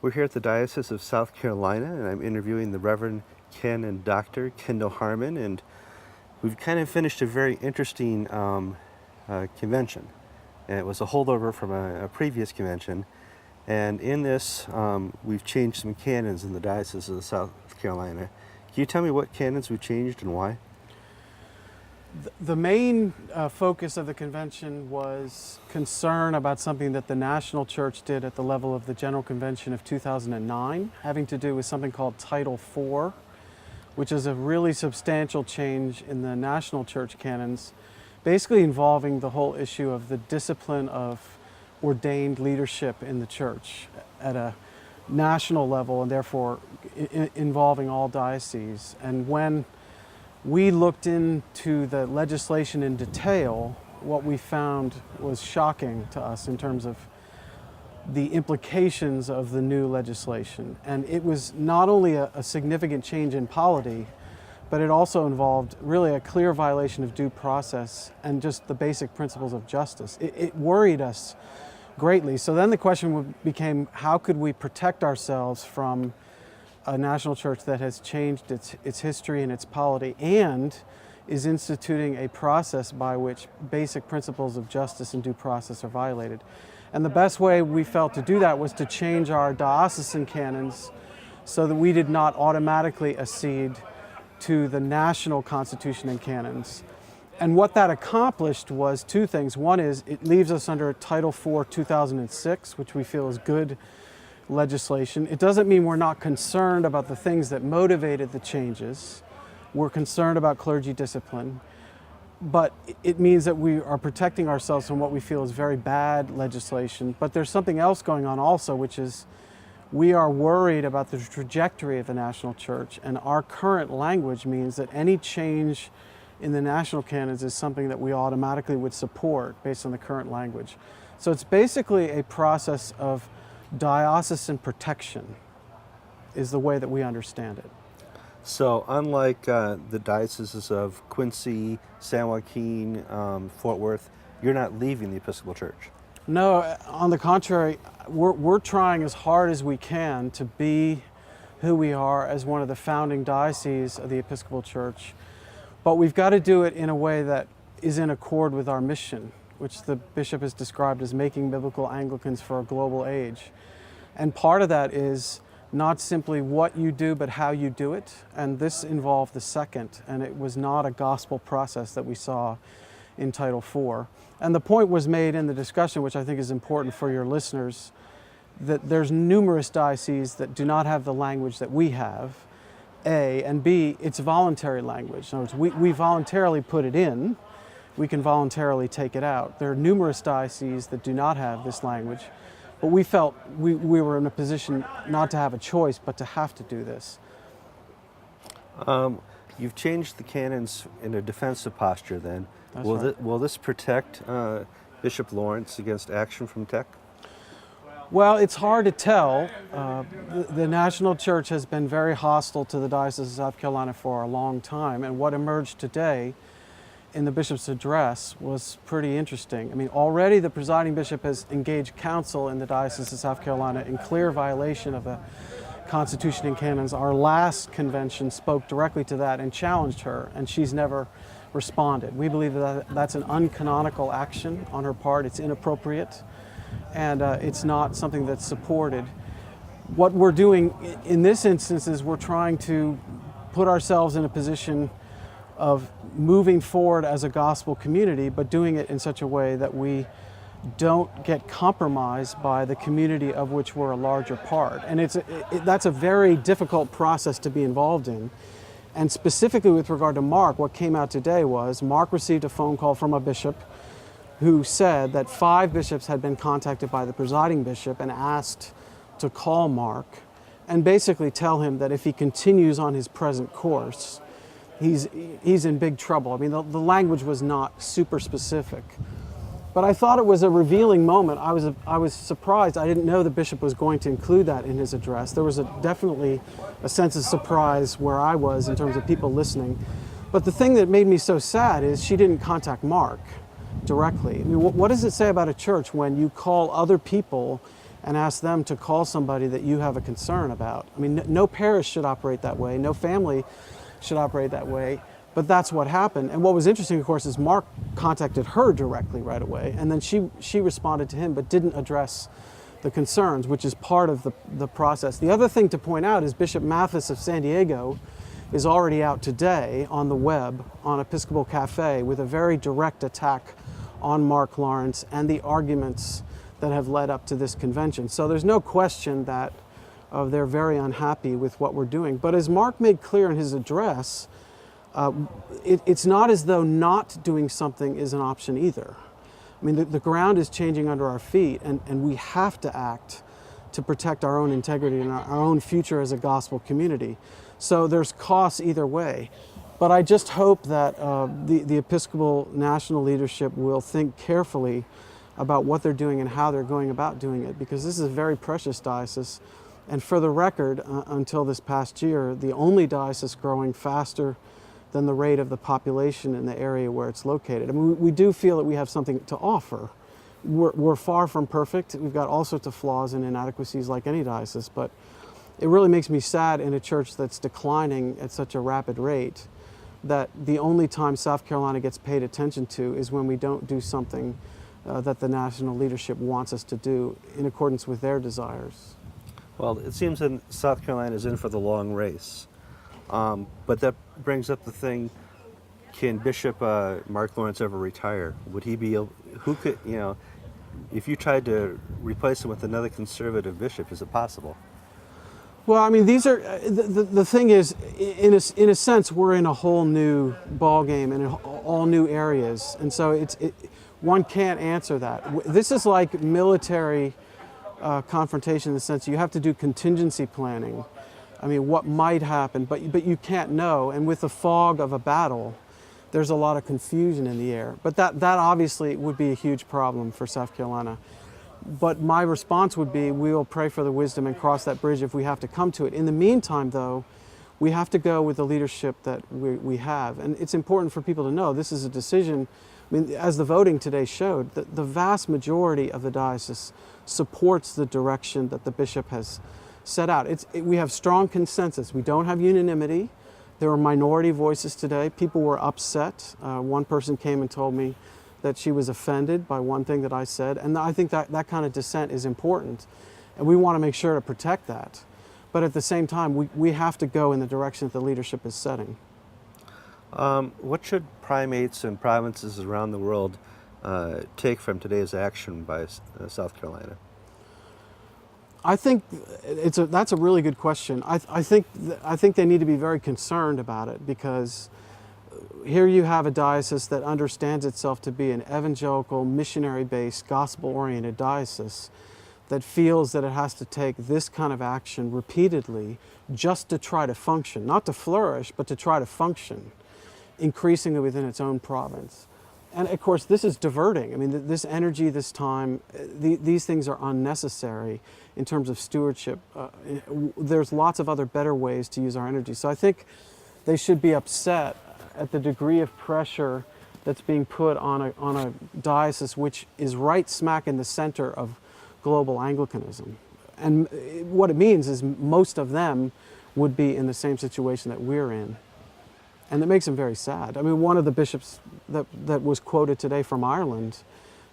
We're here at the Diocese of South Carolina, and I'm interviewing the Reverend Canon Dr. Kendall Harmon, and we've kind of finished a very interesting convention. And it was a holdover from a previous convention, and in this we've changed some canons in the Diocese of South Carolina. Can you tell me what canons we've changed and why? The main focus of the convention was concern about something that the National Church did at the level of the General Convention of 2009, having to do with something called Title IV, which is a really substantial change in the National Church canons, basically involving the whole issue of the discipline of ordained leadership in the Church at a national level, and therefore involving all dioceses. And when we looked into the legislation in detail, what we found was shocking to us in terms of the implications of the new legislation. And it was not only a significant change in polity, but it also involved really a clear violation of due process and just the basic principles of justice. It worried us greatly. So then the question became, how could we protect ourselves from a national church that has changed its history and its polity and is instituting a process by which basic principles of justice and due process are violated. And the best way we felt to do that was to change our diocesan canons so that we did not automatically accede to the national constitution and canons. And what that accomplished was two things. One is it leaves us under Title IV 2006, which we feel is good legislation. It doesn't mean we're not concerned about the things that motivated the changes. We're concerned about clergy discipline, but it means that we are protecting ourselves from what we feel is very bad legislation. But there's something else going on also, which is we are worried about the trajectory of the national church, and our current language means that any change in the national canons is something that we automatically would support based on the current language. So it's basically a process of diocesan protection is the way that we understand it. So unlike the dioceses of Quincy, San Joaquin, Fort Worth, you're not leaving the Episcopal Church. No, on the contrary, we're trying as hard as we can to be who we are as one of the founding dioceses of the Episcopal Church, but we've got to do it in a way that is in accord with our mission, which the bishop has described as making biblical Anglicans for a global age. And part of that is not simply what you do, but how you do it. And this involved the second, and it was not a gospel process that we saw in Title IV. And the point was made in the discussion, which I think is important for your listeners, that there's numerous dioceses that do not have the language that we have, A, and B, it's voluntary language. In other words, we voluntarily put it in, we can voluntarily take it out. There are numerous dioceses that do not have this language, but we felt we were in a position not to have a choice, but to have to do this. You've changed the canons in a defensive posture then. That's right. Will this protect Bishop Lawrence against action from TEC? Well, it's hard to tell. The National Church has been very hostile to the Diocese of South Carolina for a long time, and what emerged today in the bishop's address was pretty interesting. I mean, already the presiding bishop has engaged counsel in the Diocese of South Carolina in clear violation of the Constitution and canons. Our last convention spoke directly to that and challenged her, and she's never responded. We believe that that's an uncanonical action on her part. It's inappropriate, and it's not something that's supported. What we're doing in this instance is we're trying to put ourselves in a position of moving forward as a gospel community, but doing it in such a way that we don't get compromised by the community of which we're a larger part. And that's a very difficult process to be involved in. And specifically with regard to Mark, what came out today was Mark received a phone call from a bishop who said that 5 bishops had been contacted by the presiding bishop and asked to call Mark and basically tell him that if he continues on his present course, he's in big trouble. I mean, the language was not super specific. But I thought it was a revealing moment. I was surprised. I didn't know the bishop was going to include that in his address. There was definitely a sense of surprise where I was in terms of people listening. But the thing that made me so sad is she didn't contact Mark directly. I mean, what does it say about a church when you call other people and ask them to call somebody that you have a concern about. I mean, no parish should operate that way, no family should operate that way, but that's what happened. And what was interesting, of course, is Mark contacted her directly right away, and then she responded to him but didn't address the concerns, which is part of the process. The other thing to point out is Bishop Mathis of San Diego is already out today on the web on Episcopal Cafe with a very direct attack on Mark Lawrence and the arguments that have led up to this convention. So there's no question that they're very unhappy with what we're doing. But as Mark made clear in his address, it's not as though not doing something is an option either. I mean, the ground is changing under our feet, and we have to act to protect our own integrity and our own future as a gospel community. So there's costs either way. But I just hope that the Episcopal national leadership will think carefully about what they're doing and how they're going about doing it, because this is a very precious diocese. And for the record, until this past year, the only diocese growing faster than the rate of the population in the area where it's located. I mean, we do feel that we have something to offer. We're far from perfect. We've got all sorts of flaws and inadequacies like any diocese, but it really makes me sad in a church that's declining at such a rapid rate that the only time South Carolina gets paid attention to is when we don't do something that the national leadership wants us to do in accordance with their desires. Well, it seems that South Carolina is in for the long race. But that brings up the thing, can Bishop Mark Lawrence ever retire? Would he be able, who could, if you tried to replace him with another conservative bishop, is it possible? Well, I mean, these are, the thing is, in a sense, we're in a whole new ball game and in all new areas. And so one can't answer that. This is like military confrontation in the sense you have to do contingency planning. I mean, what might happen, but you can't know. And with the fog of a battle, there's a lot of confusion in the air. But that obviously would be a huge problem for South Carolina. But my response would be, we will pray for the wisdom and cross that bridge if we have to come to it. In the meantime, though, we have to go with the leadership that we have. And it's important for people to know this is a decision. I mean, as the voting today showed, the vast majority of the diocese supports the direction that the bishop has set out. We have strong consensus. We don't have unanimity. There were minority voices today. People were upset. One person came and told me that she was offended by one thing that I said. And I think that kind of dissent is important. And we want to make sure to protect that. But at the same time, we have to go in the direction that the leadership is setting. What should primates and provinces around the world take from today's action by South Carolina? I think that's a really good question. I think they need to be very concerned about it, because here you have a diocese that understands itself to be an evangelical, missionary-based, gospel-oriented diocese that feels that it has to take this kind of action repeatedly just to try to function, not to flourish, but to try to function increasingly within its own province. And of course, this is diverting. I mean, this energy, this time, these things are unnecessary in terms of stewardship. There's lots of other better ways to use our energy. So I think they should be upset at the degree of pressure that's being put on a diocese which is right smack in the center of global Anglicanism. And what it means is most of them would be in the same situation that we're in. And it makes them very sad. I mean, one of the bishops that was quoted today from Ireland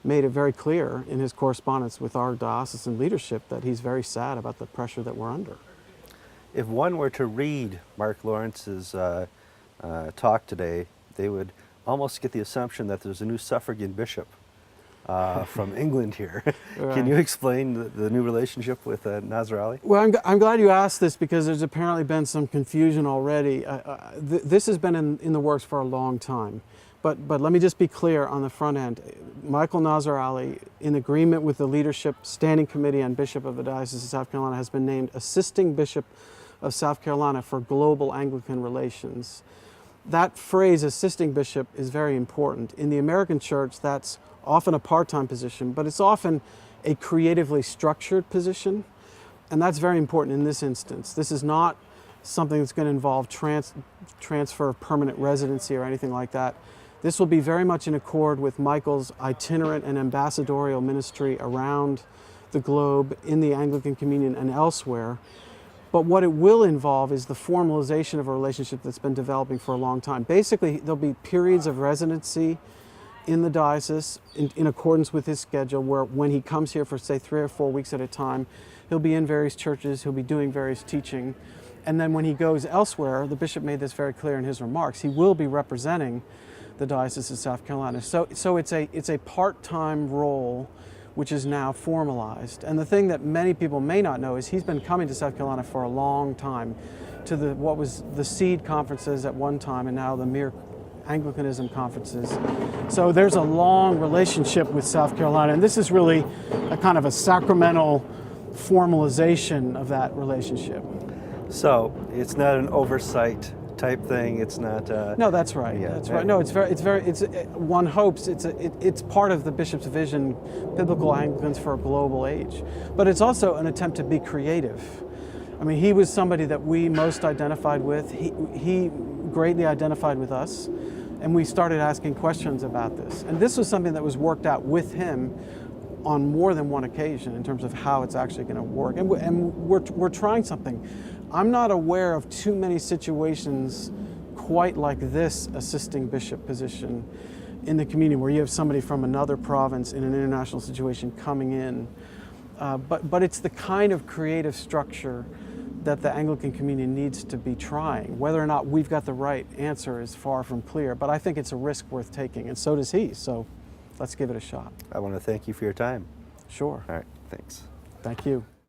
made it very clear in his correspondence with our diocesan leadership that he's very sad about the pressure that we're under. If one were to read Mark Lawrence's talk today, they would almost get the assumption that there's a new suffragan bishop from England here. Right. Can you explain the new relationship with Nazar Ali? Well, I'm glad you asked this, because there's apparently been some confusion already. This has been in the works for a long time. But let me just be clear on the front end. Michael Nazar Ali, in agreement with the leadership standing committee on Bishop of the Diocese of South Carolina, has been named Assisting Bishop of South Carolina for Global Anglican Relations. That phrase, assisting bishop, is very important. In the American church, that's often a part-time position, but it's often a creatively structured position. And that's very important in this instance. This is not something that's going to involve transfer of permanent residency or anything like that. This will be very much in accord with Michael's itinerant and ambassadorial ministry around the globe in the Anglican Communion and elsewhere. But what it will involve is the formalization of a relationship that's been developing for a long time. Basically, there'll be periods of residency in the diocese in accordance with his schedule, where when he comes here for, say, 3 or 4 weeks at a time, he'll be in various churches, he'll be doing various teaching. And then when he goes elsewhere, the bishop made this very clear in his remarks, he will be representing the Diocese of South Carolina. So it's a part-time role which is now formalized. And the thing that many people may not know is he's been coming to South Carolina for a long time, to what was the Seed conferences at one time and now the Mere Anglicanism conferences. So there's a long relationship with South Carolina, and this is really a kind of a sacramental formalization of that relationship. So it's not an oversight type thing. It's not. No, that's right. Yeah, that's right. No, it's one hopes it's part of the bishop's vision, biblical Anglicans for a global age. But it's also an attempt to be creative. I mean, he was somebody that we most identified with. He greatly identified with us, and we started asking questions about this. And this was something that was worked out with him on more than one occasion in terms of how it's actually going to work. And we're trying something. I'm not aware of too many situations quite like this assisting bishop position in the community, where you have somebody from another province in an international situation coming in. But it's the kind of creative structure that the Anglican Communion needs to be trying. Whether or not we've got the right answer is far from clear, but I think it's a risk worth taking, and so does he. So let's give it a shot. I want to thank you for your time. Sure. All right, thanks. Thank you.